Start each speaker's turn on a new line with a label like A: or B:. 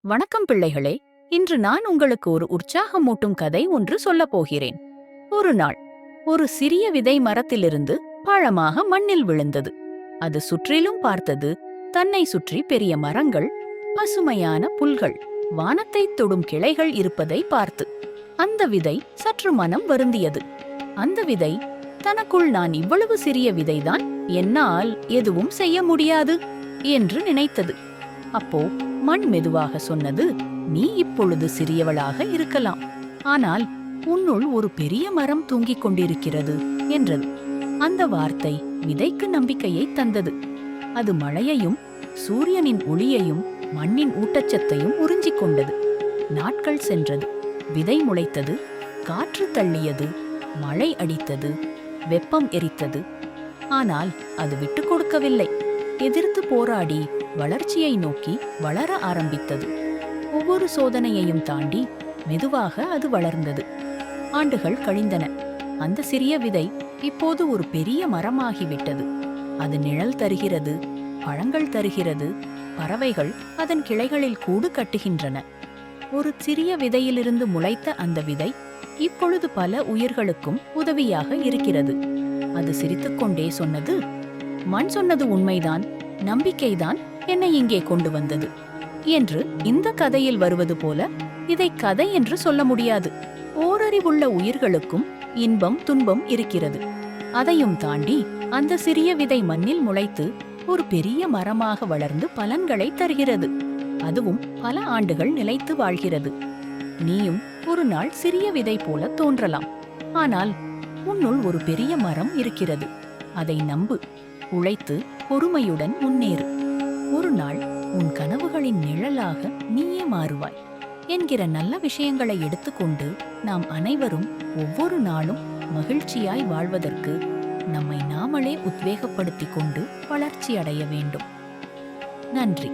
A: வணக்கம் பிள்ளைகளே. இன்று நான் உங்களுக்கு ஒரு உற்சாகமூட்டும் கதை ஒன்று சொல்லப் போகிறேன். ஒரு நாள் ஒரு சிறிய விதை மரத்திலிருந்து பழமாக மண்ணில் விழுந்தது. அது சுற்றிலும் பார்த்தது. தன்னை சுற்றி பெரிய மரங்கள், பசுமையான புல்கள், வானத்தைத் தொடும் கிளைகள் இருப்பதை பார்த்து அந்த விதை சற்று மனம் வருந்தியது. அந்த விதை தனக்குள், நான் இவ்வளவு சிறிய விதைதான், என்னால் எதுவும் செய்ய முடியாது என்று நினைத்தது. அப்போ மண் மெதுவாக சொன்னது, நீ இப்பொழுது சிறியவளாக இருக்கலாம், ஆனால் உன்னுள் ஒரு பெரிய மரம் தூங்கிக் கொண்டிருக்கிறது என்றது. அந்த வார்த்தை விதைக்கு நம்பிக்கையை தந்தது. அது மழையையும் சூரியனின் ஒளியையும் மண்ணின் ஊட்டச்சத்தையும் உறிஞ்சிக் கொண்டது. நாட்கள் சென்றது. விதை முளைத்தது. காற்று தள்ளியது. மழை அடித்தது. வெப்பம் எரித்தது. ஆனால் அது விட்டுக் கொடுக்கவில்லை. எதிர்த்து போராடி வளர்ச்சியை நோக்கி வளர ஆரம்பித்தது. ஒவ்வொரு சோதனையையும் தாண்டி மெதுவாக அது வளர்ந்தது. ஆண்டுகள் கழிந்தன. அந்த சிறிய விதை இப்போது ஒரு பெரிய மரமாகிவிட்டது. அது நிழல் தருகிறது, பழங்கள் தருகிறது, பறவைகள் அதன் கிளைகளில் கூடு கட்டுகின்றன. ஒரு சிறிய விதையிலிருந்து முளைத்த அந்த விதை இப்பொழுது பல உயிர்களுக்கும் உதவியாக இருக்கிறது. அது சிரித்துக்கொண்டே சொன்னது, மண் சொன்னது உண்மைதான், நம்பிக்கைதான் என்னை இங்கே கொண்டு வந்தது என்று. இந்த கதையில் வருவது போல இதை கதை என்று சொல்ல முடியாது. ஓரறிவுள்ள உயிர்களுக்கும் இன்பம் துன்பம் இருக்கிறது. அதையும் தாண்டி அந்த சிறிய விதை மண்ணில் முளைத்து ஒரு பெரிய மரமாக வளர்ந்து பலன்களை தருகிறது. அதுவும் பல ஆண்டுகள் நிலைத்து வாழ்கிறது. நீயும் ஒரு நாள் சிறிய விதை போல தோன்றலாம், ஆனால் உன்னுள் ஒரு பெரிய மரம் இருக்கிறது. அதை நம்பு, உழைத்து பொறுமையுடன் முன்னேறு. ஒரு நாள் உன் கனவுகளின் நிழலாக நீயே மாறுவாய் என்கிற நல்ல விஷயங்களை எடுத்துக்கொண்டு நாம் அனைவரும் ஒவ்வொரு நாளும் மகிழ்ச்சியாய் வாழ்வதற்கு நம்மை நாமளே உத்வேகப்படுத்திக் கொண்டு வளர்ச்சி அடைய வேண்டும். நன்றி.